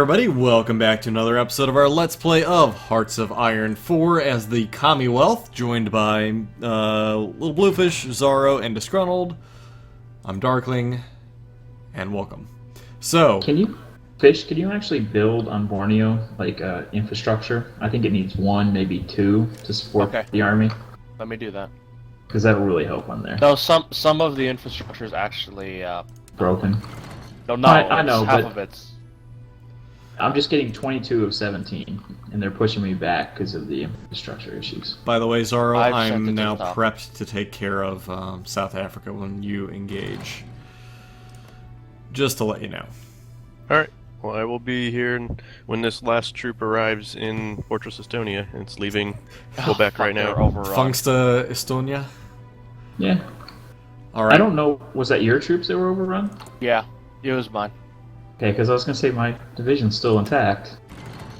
Everybody, welcome back to another episode of our Let's Play of Hearts of Iron 4 as the Commonwealth, joined by LittleBluFish, Zaro, and Disgruntled. I'm Darqueling, and welcome. So, Can you actually build on Borneo, like, infrastructure? I think it needs one, maybe two, to support the army. Let me do that. Because that'll really help on there. No, some of the infrastructure is actually Broken. No, I know, half but of it's. I'm just getting 22 of 17, and they're pushing me back because of the infrastructure issues. by the way, Zaro, I've sent it I'm to now the top. prepped to take care of South Africa when you engage. Just to let you know. Alright, well I will be here when this last troop arrives in Fortress Estonia, and it's leaving. Go back right now. Funksta, Estonia? Yeah. Alright. I don't know, was that your troops that were overrun? Yeah, it was mine. Okay, because I was going to say my division's still intact.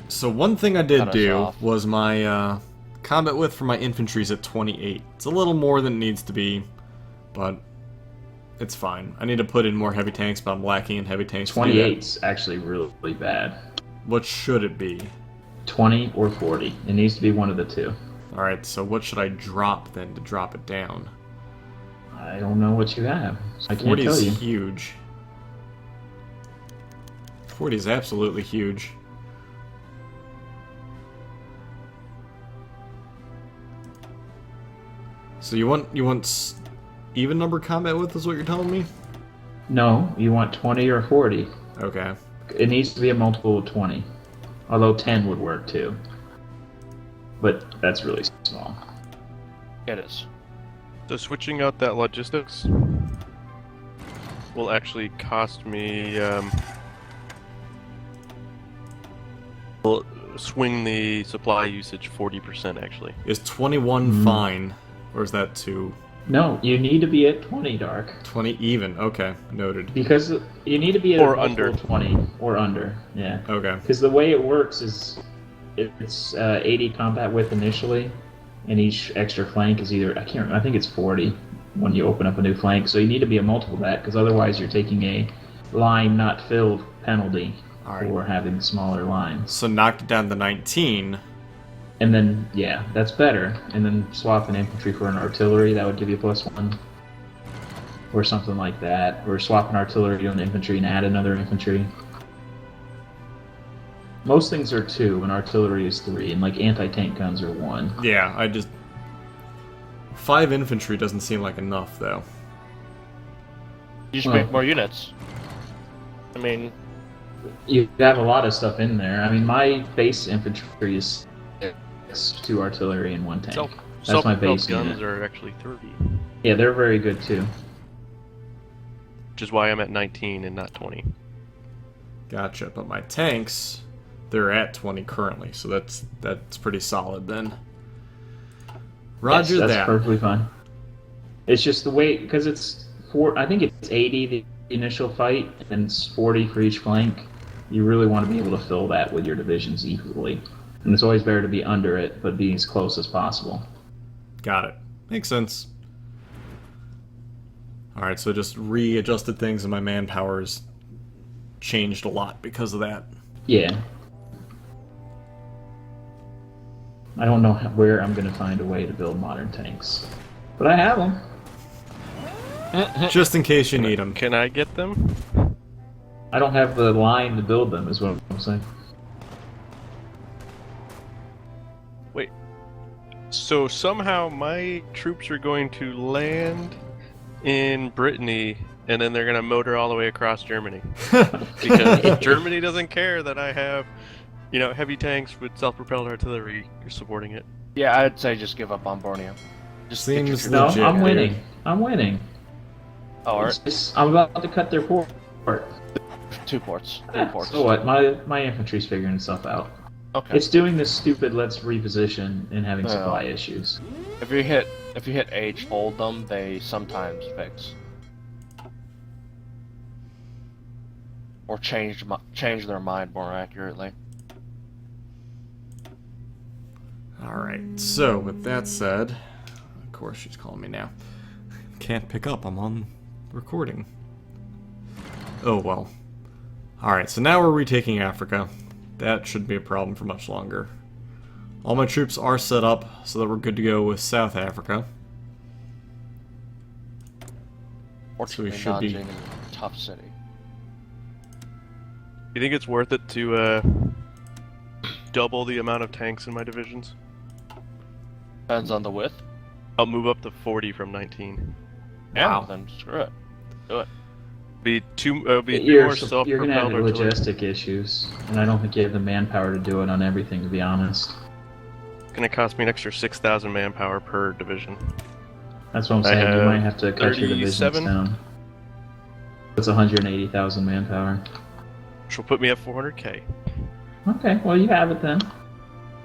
So one thing I did Cut us do off. was my combat width for my infantry's at 28. It's a little more than it needs to be, but it's fine. I need to put in more heavy tanks, but I'm lacking in heavy tanks. 28's actually really bad. What should it be? 20 or 40. It needs to be one of the two. Alright, so what should I drop then to drop it down? I don't know what you have. I can't 40 tell is you. huge. 40 is absolutely huge. So you want even number combat width is what you're telling me? No, you want 20 or 40. Okay. It needs to be a multiple of 20. Although 10 would work too. But that's really small. It is. So switching out that logistics will actually cost me, will swing the supply usage 40% actually. Is 21 fine? Or is that too... No, you need to be at 20, Dark. 20 even? Okay, noted. Because you need to be at Or a multiple under. of 20 or under. Yeah. Okay. Because the way it works is it's 80 combat width initially, and each extra flank is either, I think it's 40 when you open up a new flank. So you need to be a multiple of that, because otherwise you're taking a line not filled penalty for having smaller lines. So knocked it down to 19. And then, yeah, that's better. And then swap an infantry for an artillery, that would give you +1. Or something like that. Or swap an artillery on the infantry and add another infantry. Most things are 2, and artillery is 3, and like anti-tank guns are 1. Yeah, 5 infantry doesn't seem like enough, though. You should make more units. I mean, You have a lot of stuff in there. I mean, my base infantry is 2 artillery and 1 tank. That's my Self-propelled base guns unit. are actually 30, Yeah, they're very good too. which is why I'm at 19 and not 20. Gotcha, but my tanks, they're at 20 currently, so that's pretty solid then. Roger Yes, that's that. perfectly fine. It's just the way, because it's I think it's 80 the initial fight, and it's 40 for each flank. You really want to be able to fill that with your divisions equally. And it's always better to be under it, but be as close as possible. Got it. Makes sense. Alright, so just readjusted things and my manpower's changed a lot because of that. Yeah. I don't know where I'm going to find a way to build modern tanks. But I have them. Just in case you need them. Can I get them? I don't have the line to build them, is what I'm saying. Wait. So somehow my troops are going to land in Brittany, and then they're going to motor all the way across Germany. Because Germany doesn't care that I have, heavy tanks with self-propelled artillery supporting it. yeah, I'd say just give up on Borneo. Just get your Seems troops- No, legit, I'm dude. winning. I'm winning. Oh, alright. I'm about to cut their port. 2 ports. 3 ports. So what? My infantry's figuring itself out. Okay. It's doing this stupid let's reposition and having Well. supply issues. If you hit H, hold them. They sometimes fix. Or change their mind more accurately. Alright, so with that said, of course she's calling me now. Can't pick up, I'm on recording. Oh well. Alright, so now we're retaking Africa. That shouldn't be a problem for much longer. All my troops are set up so that we're good to go with South Africa. Fortunately, should be- Nanjing is a tough city. You think it's worth it to double the amount of tanks in my divisions? Depends on the width. I'll move up to 40 from 19. Wow. Then screw it. Do it. It'll be You're, more you're going to have self-propelled artillery. logistic issues, and I don't think you have the manpower to do it on everything, to be honest. It's gonna cost me an extra 6,000 manpower per division. That's what I'm I saying. You have might have to cut your divisions 37. down. That's 180,000 manpower. Which will put me at 400k. Okay, well, you have it then.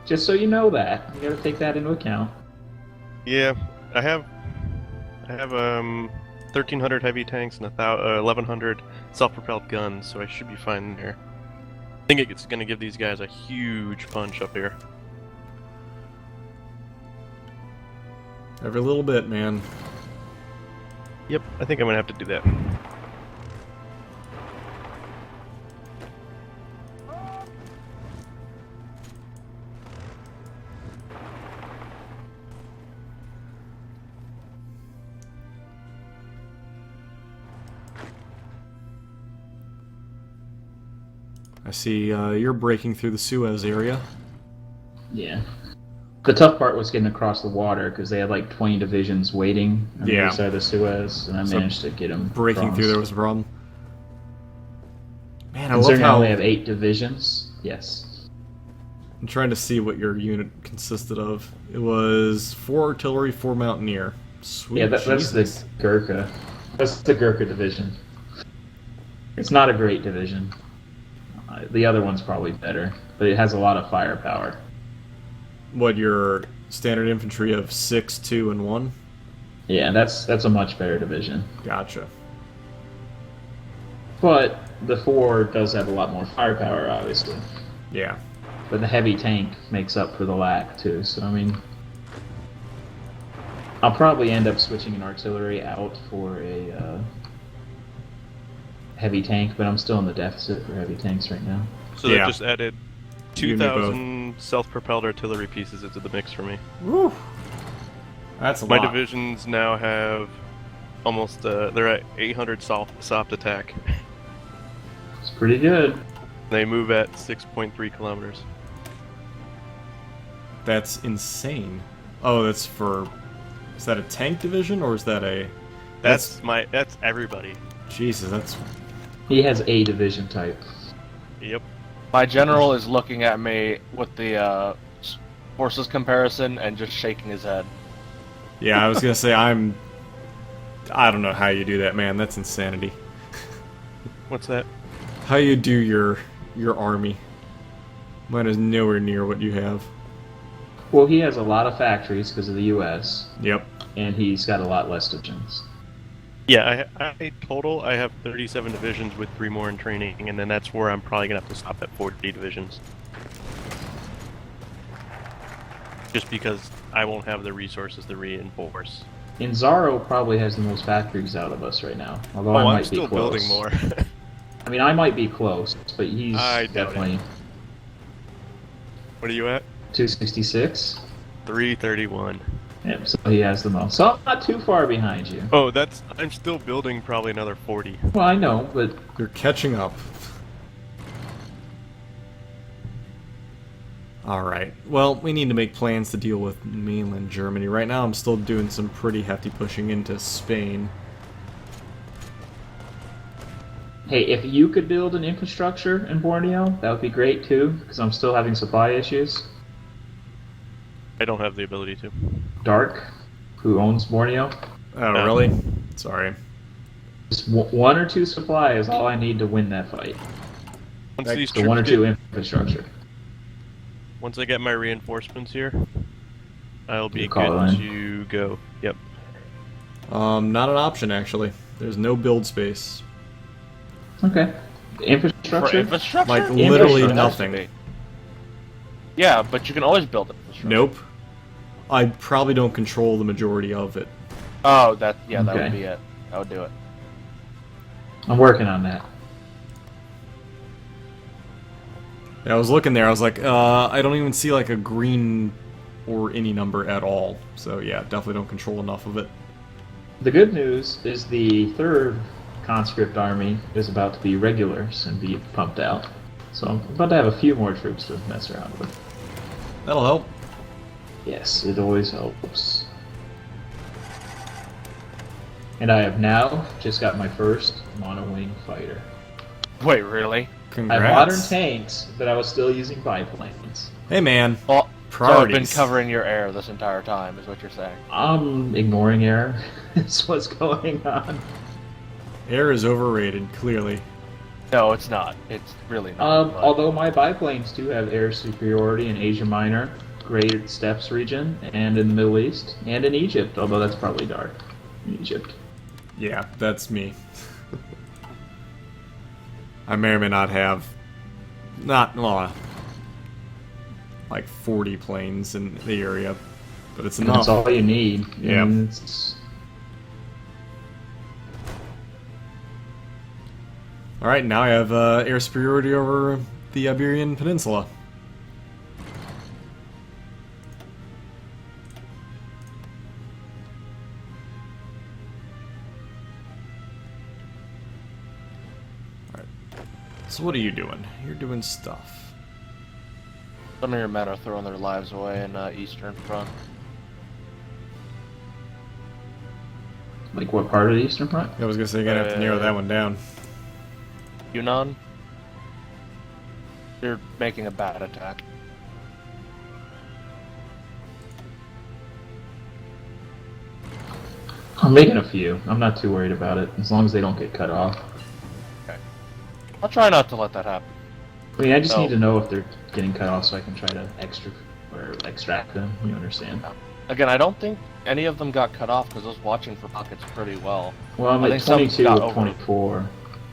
Just so you know that. You gotta take that into account. Yeah, I have 1,300 heavy tanks and 1,100 self-propelled guns, so I should be fine there. I think it's gonna give these guys a huge punch up here. Every little bit, man. Yep, I think I'm gonna have to do that. I see you're breaking through the Suez area. Yeah. The tough part was getting across the water, because they had like 20 divisions waiting on the Yeah. other side of the Suez, and I So managed to get them Breaking across. through there was a problem. Man, I love Considering I how only have 8 divisions, yes. I'm trying to see what your unit consisted of. It was 4 artillery, 4 mountaineer. Sweet Yeah, that's Jesus. the Gurkha. That's the Gurkha division. It's not a great division. The other one's probably better, but it has a lot of firepower. What, your standard infantry of 6, 2, and 1? Yeah, that's a much better division. Gotcha. But the 4 does have a lot more firepower, obviously. Yeah. But the heavy tank makes up for the lack, too. So, I mean, I'll probably end up switching an artillery out for a heavy tank, but I'm still in the deficit for heavy tanks right now. So Yeah. that just added You and me both. 2,000 self-propelled artillery pieces into the mix for me. Woo! That's a My lot. divisions now have almost, they're at 800 soft attack. It's pretty good. They move at 6.3 kilometers. That's insane. Oh, that's for... Is that a tank division, or is that a... That's everybody. Jesus, that's... He has a division type. Yep. My general is looking at me with the forces comparison and just shaking his head. Yeah, I was gonna say, I don't know how you do that, man. That's insanity. What's that? How you do your army. Mine is nowhere near what you have. Well, he has a lot of factories because of the U.S., Yep. and he's got a lot less divisions. Yeah, I total I have 37 divisions with 3 more in training, and then that's where I'm probably gonna have to stop at 40 divisions. Just because I won't have the resources to reinforce. And Zaro probably has the most factories out of us right now. Although I Oh, might I'm still be close. building more. I mean, I might be close, but he's I doubt definitely What are you at? 266. 331. Yep, so he has the most. So I'm not too far behind you. Oh, I'm still building probably another 40. Well, I know, but You're catching up. Alright. Well, we need to make plans to deal with mainland Germany. Right now I'm still doing some pretty hefty pushing into Spain. hey, if you could build an infrastructure in Borneo, that would be great too, because I'm still having supply issues. I don't have the ability to. Dark, who owns Borneo, Oh, No. really? Sorry. just 1 or 2 supply is all I need to win that fight. Once Like these So 1 or troops 2 get- infrastructure. once I get my reinforcements here, I'll be You call good in. to go. Yep. Not an option, actually. There's no build space. Okay. For Infrastructure? infrastructure? Like, literally Infrastructure has nothing. to be. Yeah, but you can always build infrastructure. Nope. I probably don't control the majority of it. Oh, that would Okay. be it. That would do it. I'm working on that. Yeah, I was looking there. I was like, I don't even see like a green or any number at all. So yeah, definitely don't control enough of it. The good news is the third conscript army is about to be regulars and be pumped out. So I'm about to have a few more troops to mess around with. That'll help. Yes, it always helps. And I have now just got my first monowing fighter. Wait, really? Congrats. I have modern tanks, but I was still using biplanes. Hey man, Well, so I've priorities. been covering your air this entire time, is what you're saying. I'm ignoring air. That's what's going on. Air is overrated, clearly. No, it's not. It's really not. but- Although my biplanes do have air superiority in Asia Minor, Great Steppes region, and in the Middle East, and in Egypt, although that's probably dark in Egypt. Yeah, that's me. I may or may not have like 40 planes in the area, but it's And enough. that's all you need. Yeah. And it's- Alright, now I have air superiority over the Iberian Peninsula. Alright. So what are you doing? You're doing stuff. Some of your men are throwing their lives away in Eastern Front. Like what part of the Eastern Front? I was gonna say, you're gonna have to narrow that one down. Yunnan? You're making a bad attack. I'm making a few. I'm not too worried about it, as long as they don't get cut off. I'll try not to let that happen. I mean, I just Oh. need to know if they're getting cut off so I can try to extract them. You understand? Again, I don't think any of them got cut off because I was watching for pockets pretty well. Well, I'm I at think some 22 got of over- 24.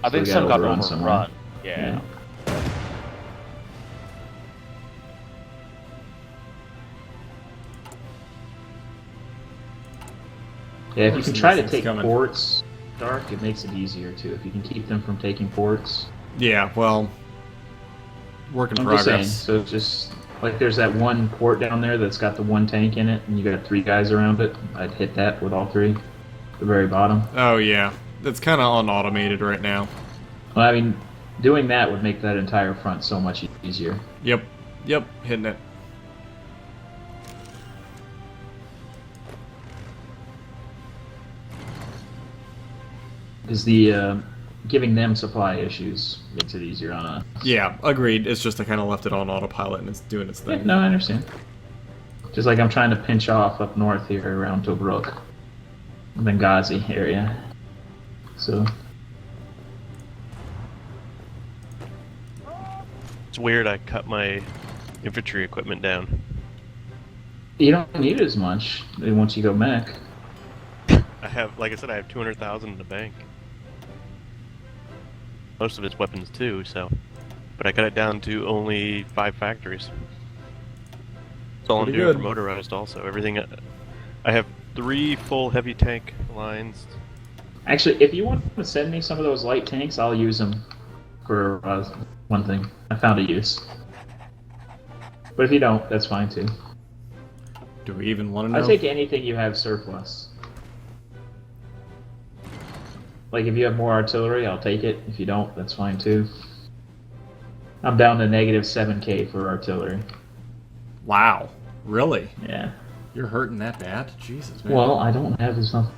I think we some got overrun overrun. somewhere. Yeah. Yeah, if you can try to It's take coming. ports, Dark, it makes it easier too. If you can keep them from taking ports. Yeah, well, work in I'm just saying. progress. So just like there's that one port down there that's got the one tank in it, and you got 3 guys around it. I'd hit that with all 3. The very bottom. Oh yeah, that's kind of unautomated right now. Well, I mean, doing that would make that entire front so much easier. Yep, hitting it. Because the giving them supply issues makes it easier on us. Yeah, agreed. It's just I kind of left it on autopilot and it's doing its Yeah, thing. no, I understand. Just like I'm trying to pinch off up north here around Tobruk, Benghazi area. So It's weird I cut my infantry equipment down. you don't need as much once you go mech. I have, like I said, I have 200,000 in the bank. Most of it's weapons too, so. But I cut it down to only 5 factories. That's all Pretty I'm doing good. for motorized also. Everything, I have 3 full heavy tank lines. Actually, if you want to send me some of those light tanks, I'll use them for one thing. I found a use. But if you don't, that's fine too. Do we even want to know? I'll take anything you have surplus. Like if you have more artillery, I'll take it. If you don't, that's fine too. I'm down to negative 7k for artillery. Wow, really? Yeah. You're hurting that bad? Jesus, man. Well, I don't have enough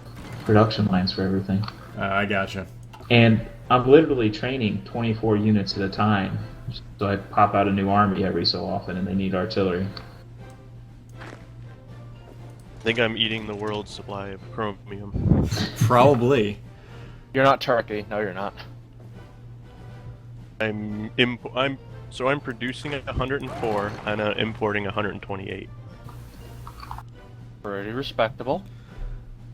production lines for everything. I gotcha. And I'm literally training 24 units at a time. So I pop out a new army every so often and they need artillery. I think I'm eating the world's supply of chromium. Probably. You're not Turkey. No, you're not. I'm producing 104 and I'm importing 128. Pretty respectable.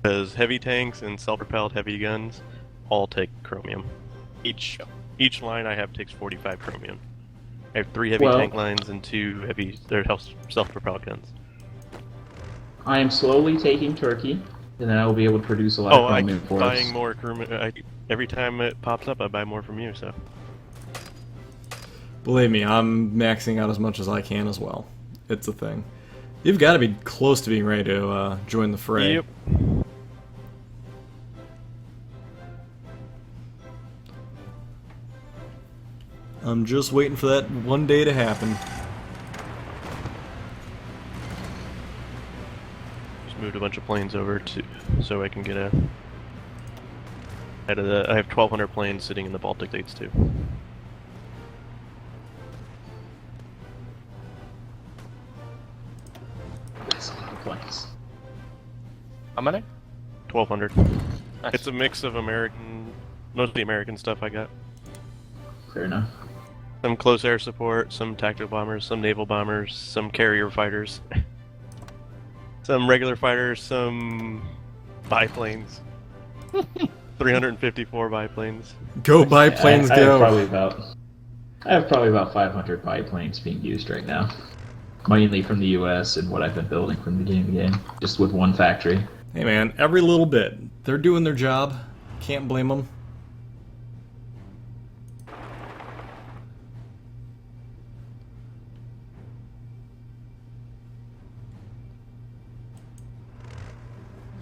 Because heavy tanks and self-propelled heavy guns all take chromium. Each line I have takes 45 chromium. I have 3 heavy Well- tank lines and 2 heavy self-propelled guns. I am slowly taking Turkey, and then I will be able to produce a lot Oh, of I'm chromium for buying us. more chromium. Every time it pops up, I buy more from you. So Believe me, I'm maxing out as much as I can as well. It's a thing. You've got to be close to being ready to join the fray. Yep. I'm just waiting for that one day to happen. Just moved a bunch of planes over to so I can get a. I have 1,200 planes sitting in the Baltic states too. That's a lot of planes. How many? 1,200. Nice. It's a mix of mostly American stuff I got. Fair enough. Some close air support, some tactical bombers, some naval bombers, some carrier fighters, some regular fighters, some biplanes. 354 biplanes. Go biplanes, I go! I have probably about 500 biplanes being used right now. Mainly from the US and what I've been building from the beginning of the game. Just with one factory. Hey man, every little bit. They're doing their job. Can't blame them.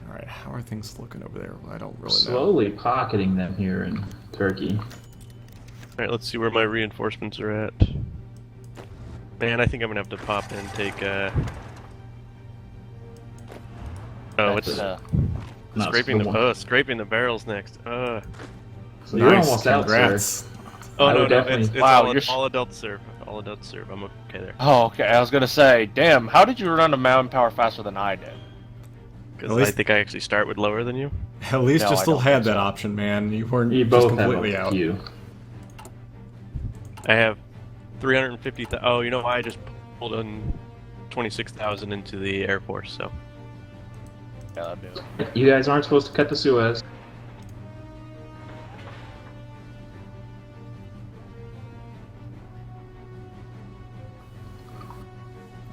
Alright, how are things looking over there? I don't really know. Slowly pocketing them here in Turkey. Alright, let's see where my reinforcements are at. Man, I think I'm gonna have to pop in and take Oh, That's it's not scraping the one. scraping the barrels next. So you're almost out, congrats. sir. Oh I no, would no, definitely- it's Wow, all, you're all adults serve. All adults serve. I'm okay there. Oh, okay. I was gonna say, damn, how did you run a mountain power faster than I did? Because At least- I think I actually start with lower than you. At least No, you I still don't had think that so. option, man. You weren't You just both have completely a out. few. I have 350,000. Oh, you know why? I just pulled in 26,000 into the Air Force, so. Yeah, that'd do it. You guys aren't supposed to cut the Suez.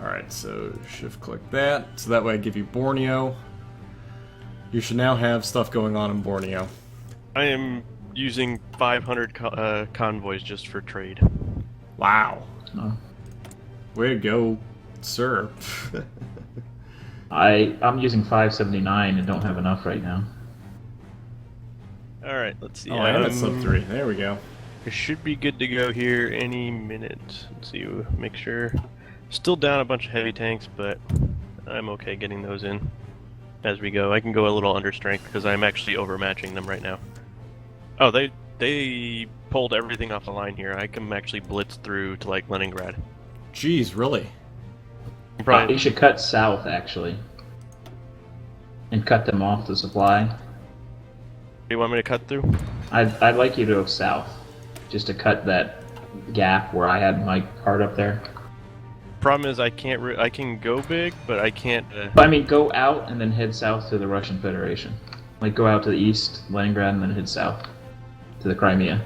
Alright, so shift click that. So that way I give you Borneo. You should now have stuff going on in Borneo. I am using 500 convoys just for trade. Wow. Oh. Way to go, sir. I'm using 579 and don't have enough right now. Alright, let's see. Oh, I am at sub 3. There we go. I should be good to go here any minute. Let's see, make sure. Still down a bunch of heavy tanks, but I'm okay getting those in as we go. I can go a little under strength because I'm actually overmatching them right now. Oh, they pulled everything off the line here. I can actually blitz through to like Leningrad. Jeez, really? You should cut south, actually. And cut them off the supply. You want me to cut through? I'd like you to go south. Just to cut that gap where I had my part up there. Problem is I can't. I can go big, but I can't. But I mean, go out and then head south to the Russian Federation. Like, go out to the east, Leningrad, and then head south to the Crimea.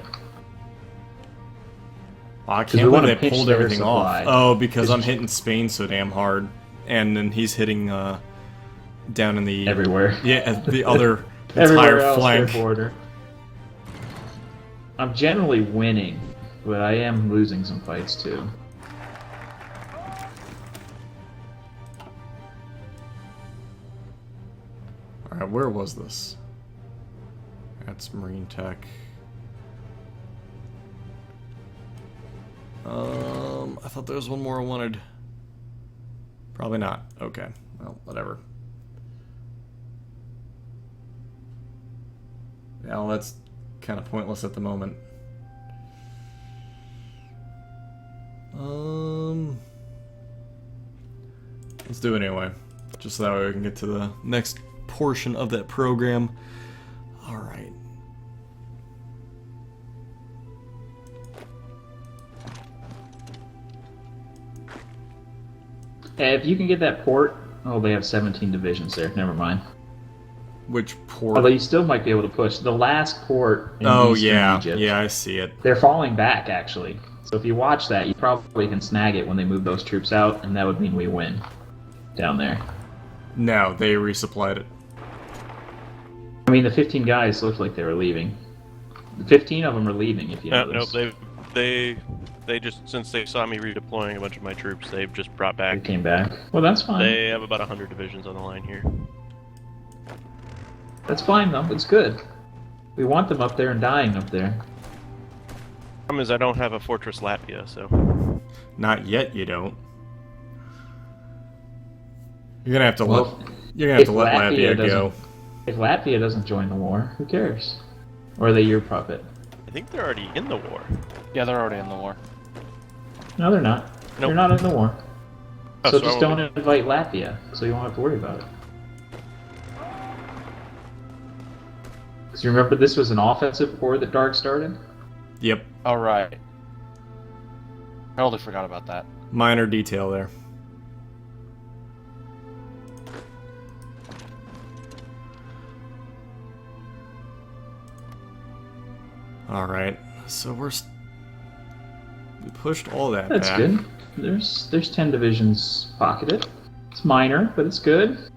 Oh, I 'Cause we can't wanna believe they pinch pulled their everything off. supply. Oh, because It's- I'm hitting Spain so damn hard. And then he's hitting down in the... Everywhere. Yeah, the other Everywhere entire else flank. their border. I'm generally winning, but I am losing some fights too. Alright, where was this? That's Marine Tech. I thought there was one more I wanted. Probably not. Okay. Well, whatever. Yeah, well, that's kind of pointless at the moment. Let's do it anyway. Just so that way we can get to the next portion of that program. Alright. Hey, if you can get that port... Oh, they have 17 divisions there. Never mind. Which port? Although you still might be able to push. The last port in Oh, eastern yeah. Egypt, Yeah, I see it. they're falling back, actually. So if you watch that, you probably can snag it when they move those troops out, and that would mean we win down there. No, they resupplied it. I mean, the 15 guys looked like they were leaving. The 15 of them are leaving, if you No, notice. they Since they saw me redeploying a bunch of my troops, they've just brought They back. came back. Well, that's fine. They have about 100 divisions on the line here. That's fine, though. It's good. We want them up there and dying up there. Problem is, I don't have a Fortress Latvia, so. Not yet, you don't. You're gonna have to Well, let. You're gonna have to let Latvia Latvia go. If Latvia doesn't join the war, who cares? Or are they your puppet? I think they're already in the war. Yeah, they're already in the war. No, they're not. Nope. They're not in the war. Oh, So I just won't don't invite Latvia, so you won't have to worry about it. Because you remember this was an offensive war that Dark started? Yep. All right. I totally forgot about that. Minor detail there. All right. So we pushed all that That's back. good. There's 10 divisions pocketed. It's minor, but it's good.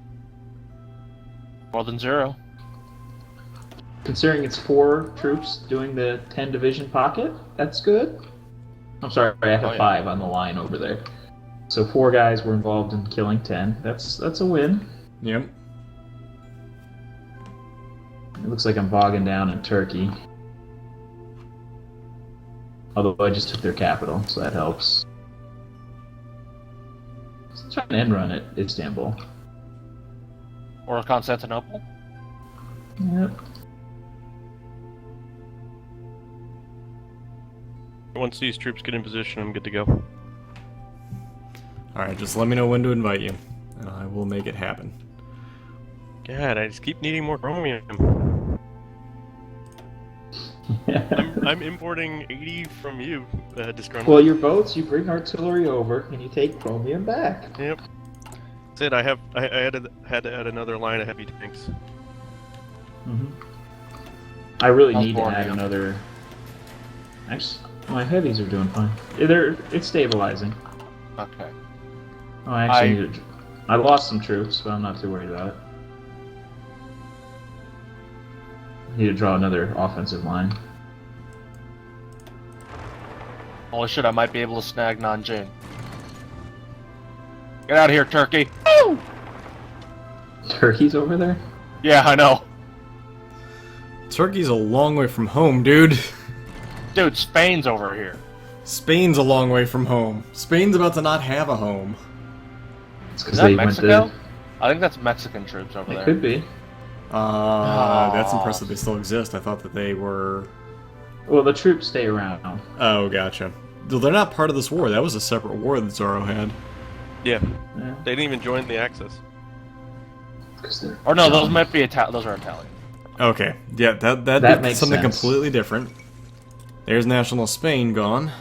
More than 0. Considering it's 4 troops doing the 10 division pocket, that's good. I'm sorry, I have Oh, yeah. 5 on the line over there. So 4 guys were involved in killing 10. That's a win. Yep. It looks like I'm bogging down in Turkey. Although I just took their capital, so that helps. Let's try an end run at Istanbul. Or Constantinople. Yep. Once these troops get in position, I'm good to go. Alright, just let me know when to invite you, and I will make it happen. God, I just keep needing more chromium. I'm importing 80 from you, Disgruntled. Well, your boats, you bring artillery over, and you take chromium back. Yep. That's it. I had to add another line of heavy tanks. I really How's need to Borneo? add another. Actually, my heavies are doing fine. It's stabilizing. Okay. Oh, I actually need to. I lost some troops, but I'm not too worried about it. Need to draw another offensive line. Holy shit, I might be able to snag Nanjing. Get out of here, Turkey! Turkey's over there? Yeah, I know. Turkey's a long way from home, dude. Dude, Spain's over here. Spain's a long way from home. Spain's about to not have a home. It's Is because that they Mexico? went to. I think that's Mexican troops over It there. could be. That's Aw. impressive they still exist. I thought that they were... Well, the troops stay around. Oh, gotcha. Though they're not part of this war. That was a separate war that Zaro had. Yeah, Yeah. they didn't even join the Axis. 'Cause they're Or no, those dumb. might be those are Italian. Okay, yeah, that That makes something sense. completely different. There's national Spain gone.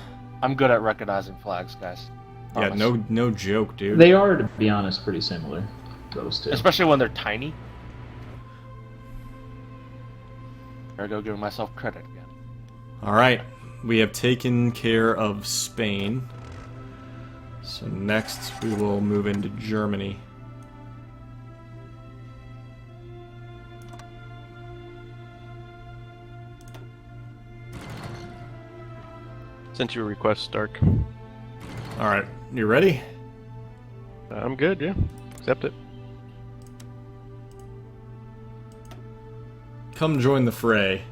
I'm good at recognizing flags, guys. Yeah, Promise. no joke, dude. They are, to be honest, pretty similar. Those two. Especially when they're tiny. There I go, giving myself credit again. Alright, we have taken care of Spain. So next we will move into Germany. Sent you a request, Stark. Alright, you ready? I'm good, yeah. Accept it. Come join the fray.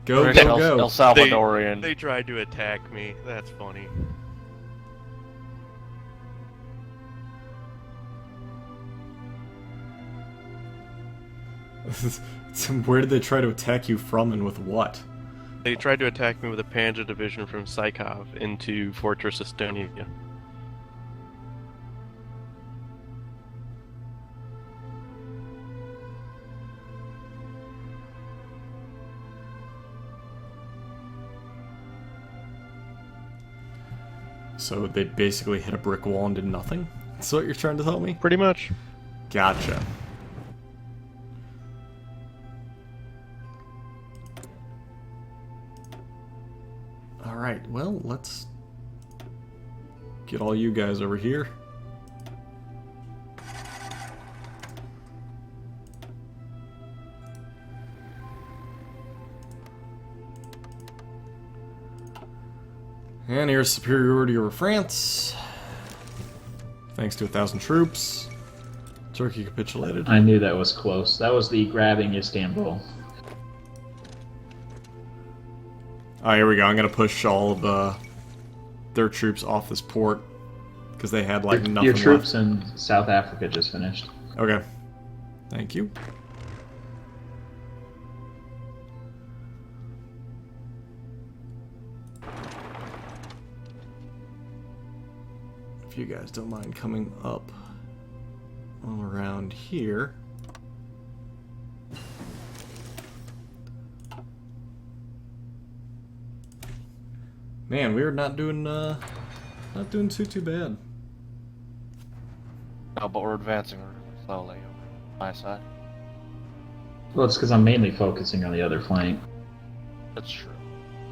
Go, El go, go. Salvadorian. They tried to attack me. That's funny. Where did they try to attack you from and with what? They tried to attack me with a Panzer division from Psychov into Fortress Estonia. So they basically hit a brick wall and did nothing? That's what you're trying to tell me? Pretty much. Gotcha. Alright, well, let's get all you guys over here. And here's superiority over France. Thanks to 1,000 troops. Turkey capitulated. I knew that was close. That was the grabbing Istanbul. Alright, here we go. I'm gonna push all of their troops off this port. Because they had like nothing Your troops left. in South Africa just finished. Okay. Thank you. If you guys don't mind coming up all around here. Man, we're not doing too bad. No, but we're advancing really slowly on my side. Well, it's because I'm mainly focusing on the other flank. That's true.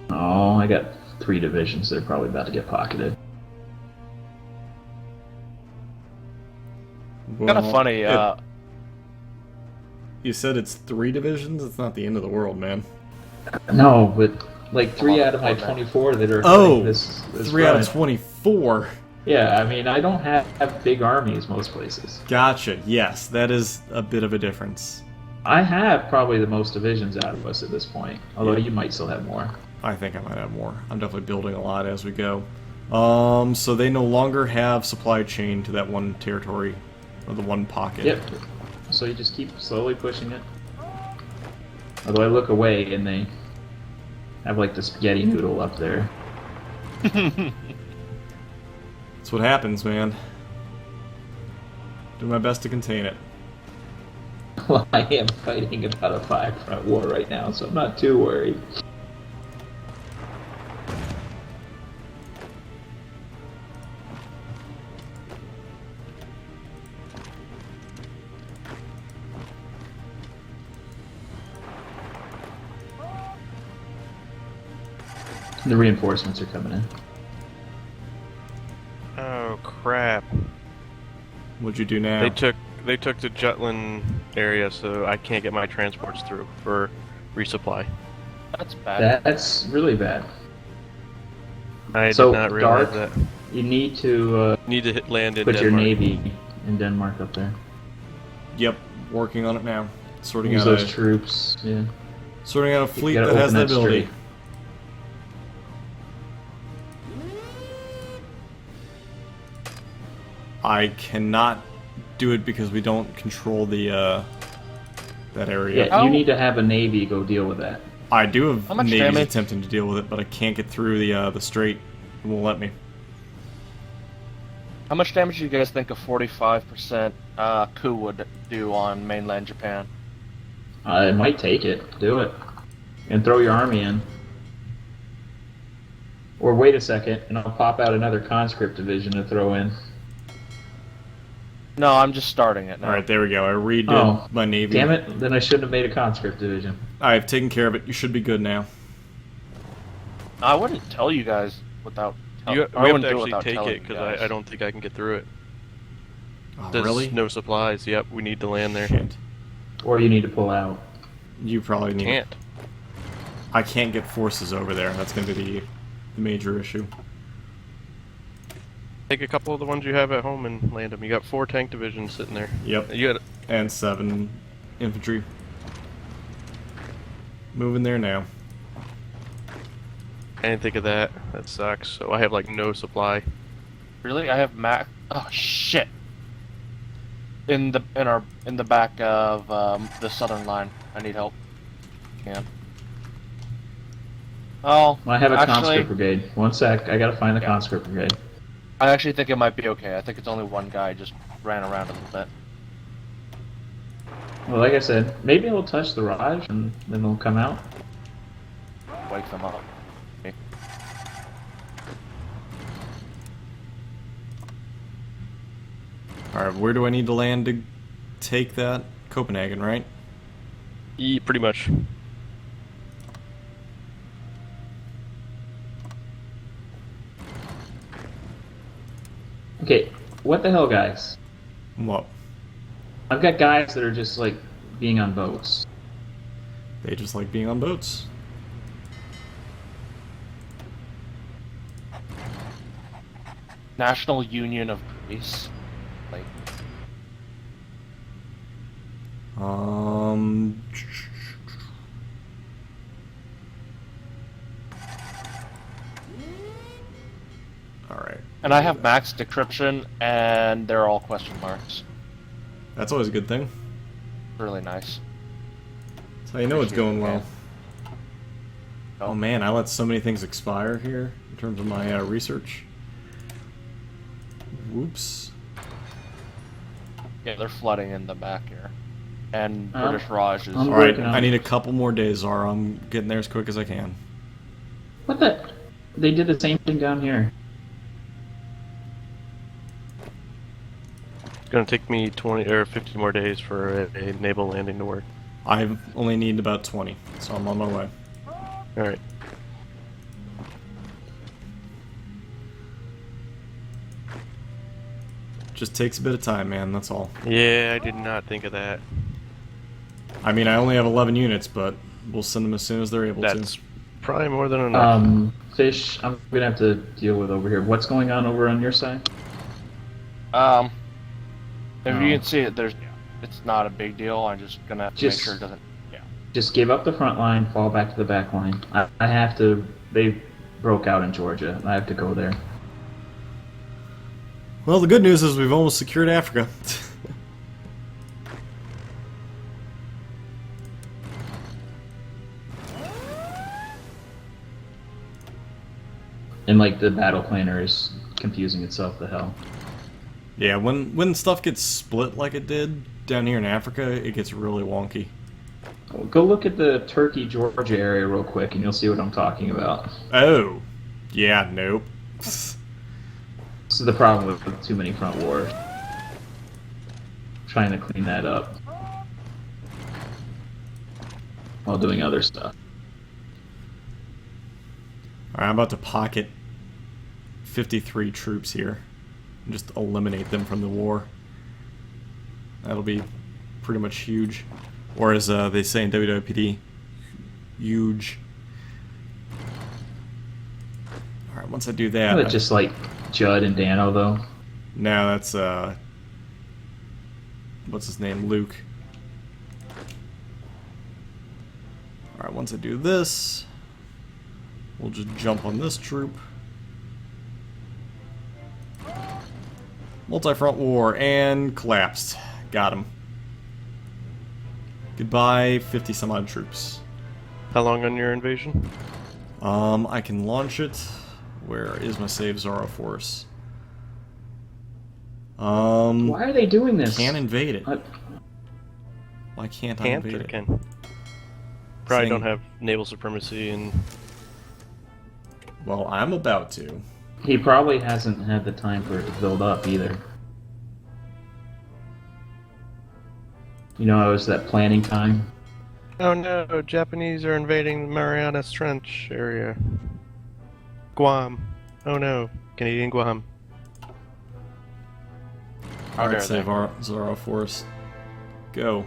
Oh, I got 3 divisions that are probably about to get pocketed. Kind of funny. You said it's 3 divisions? It's not the end of the world, man. No, but like 3 out of my 24 that are Oh, this 3 out run. of 24. Yeah, I mean, I don't have big armies most places. Gotcha. Yes, that is a bit of a difference. I have probably the most divisions out of us at this point, although you might still have more. I think I might have more. I'm definitely building a lot as we go. So they no longer have supply chain to that one territory, or the one pocket. Yep. So you just keep slowly pushing it. Although I look away and they have like the spaghetti noodle up there. That's what happens, man. Do my best to contain it. Well, I am fighting about a 5-front war right now, so I'm not too worried. The reinforcements are coming in. Oh crap! What'd you do now? They took the Jutland area, so I can't get my transports through for resupply. That's bad. That's really bad. I So, did not realize Dark, that. You need to Need to land in put your Denmark. navy in Denmark up there. Yep, working on it now. Sorting Use out those a troops. Yeah. sorting out a fleet gotta that has open that that ability. strait. I cannot do it because we don't control the that area. Yeah, you need to have a navy go deal with that. I do have How much navies damage? attempting to deal with it, but I can't get through the strait. It won't let me. How much damage do you guys think a 45% coup would do on mainland Japan? It might take it. Do it. And throw your army in. Or wait a second, and I'll pop out another conscript division to throw in. No, I'm just starting it now. All right, there we go. I redid Oh, my navy. Damn it, then I shouldn't have made a conscript division. I've taken care of it. You should be good now. I wouldn't tell you guys without. We have to actually take it because I don't think I can get through it. Oh, There's really? no supplies. Yep, we need to land there. Shit. Or you need to pull out. You probably need. Can't. I can't get forces over there. That's going to be the major issue. Take a couple of the ones you have at home and land them. You got 4 tank divisions sitting there. Yep. You got And 7 infantry. Moving there now. I didn't think of that. That sucks. So I have like no supply. Really, I have Mac. Oh shit! In the back of the southern line. I need help. Yeah. Oh, Well, I have a actually, conscript brigade. One sec, I gotta find the conscript brigade. I actually think it might be okay. I think it's only one guy just ran around a little bit. Well, like I said, maybe it'll touch the Raj and then they'll come out. Wake them up. Okay. Alright, where do I need to land to take that? Copenhagen, right? Pretty much. Okay, what the hell, guys? What? I've got guys that are just like being on boats. They just like being on boats. National Union of Greece. Like, Um. All right. and I have max decryption, and they're all question marks. That's always a good thing. Really nice. That's how you know it's going well. Oh. Oh man, I let so many things expire here in terms of my research. Whoops. Yeah, they're flooding in the back here. And British Raj is... I'm Alright, working on I it. need a couple more days, Zaro. I'm getting there as quick as I can. What the? They did the same thing down here. It's gonna take me 20 or 50 more days for a naval landing to work. I only need about 20, so I'm on my way. Alright. Just takes a bit of time, man, that's all. Yeah, I did not think of that. I mean, I only have 11 units, but we'll send them as soon as they're able That's to. probably more than enough. Fish, I'm gonna have to deal with over here. What's going on over on your side? If you Oh. can see it, it's not a big deal. I'm just gonna have to make Just- sure it doesn't... Yeah. Just give up the front line, fall back to the back line. I have to. They broke out in Georgia, and I have to go there. Well, the good news is we've almost secured Africa. And like the battle planner is confusing itself to hell. Yeah, when stuff gets split like it did down here in Africa, it gets really wonky. Well, go look at the Turkey Georgia area real quick, and you'll see what I'm talking about. Oh, yeah, nope. This is the problem with too many front wars. Trying to clean that up while doing other stuff. Alright, I'm about to pocket 53 troops here and just eliminate them from the war. That'll be pretty much huge. Or as they say in WWPD, huge. Alright, once I do that... Isn't it just like Judd and Dano, though? No, that's, what's his name? Luke. Alright, once I do this, we'll just jump on this troop. Multi-front war, and collapsed. Got him. Goodbye, 50 some odd troops. How long on your invasion? I can launch it. Where is my save Zaro force? Why are they doing this? Can't invade it. I- Why can't I Can't invade or it? can? Probably Saying- don't have naval supremacy and Well, I'm about to. He probably hasn't had the time for it to build up either. You know, it was that planning time. oh no, Japanese are invading the Marianas Trench area. Guam. Oh no, Canadian Guam. How Alright, dare save they. our Zaro force. Go.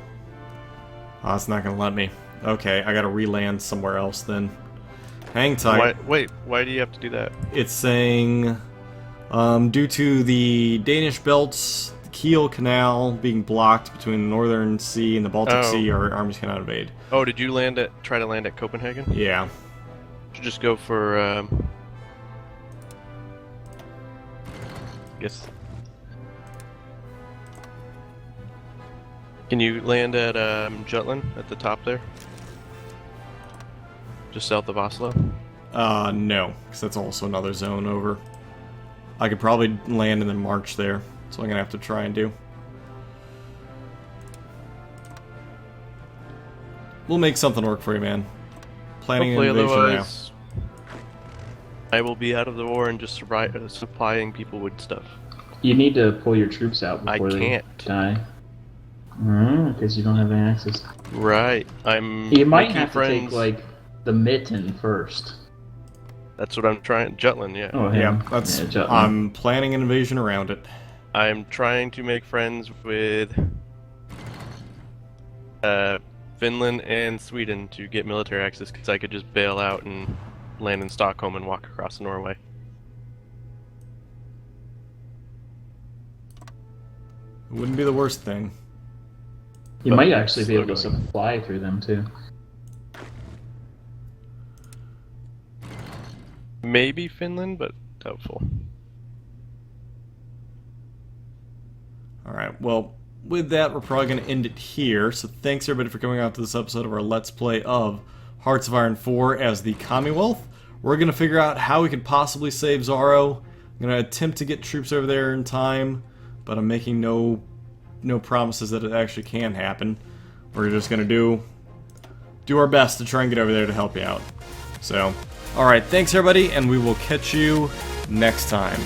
Oh, it's not gonna let me. Okay, I gotta re-land somewhere else then. Hang tight. Why do you have to do that? It's saying, due to the Danish belts, the Kiel Canal being blocked between the Northern Sea and the Baltic Oh. Sea, our armies cannot invade. Oh, did you try to land at Copenhagen? Yeah. Should just go for, guess. Can you land at, Jutland at the top there? Just south of Oslo? No, because that's also another zone over. I could probably land and then march there. That's what I'm gonna have to try and do. We'll make something work for you, man. Planning an Hopefully, invasion now. otherwise, I will be out of the war and just supplying people with stuff. You need to pull your troops out I before they can't. die. Because you don't have any access. Right. I'm You might making have to friends. take, like, the mitten first. That's what I'm trying. Jutland, yeah. Oh, Yeah, that's. Jutland. I'm planning an invasion around it. I'm trying to make friends with Finland and Sweden to get military access because I could just bail out and land in Stockholm and walk across to Norway. wouldn't be the worst thing. You But might actually be still able to going. supply through them too. Maybe Finland, but doubtful. Alright, well, with that, we're probably going to end it here. So thanks everybody for coming out to this episode of our Let's Play of Hearts of Iron 4 as the Commonwealth. We're going to figure out how we could possibly save Zaro. I'm going to attempt to get troops over there in time, but I'm making no promises that it actually can happen. We're just going to do our best to try and get over there to help you out. So, alright, thanks everybody, and we will catch you next time.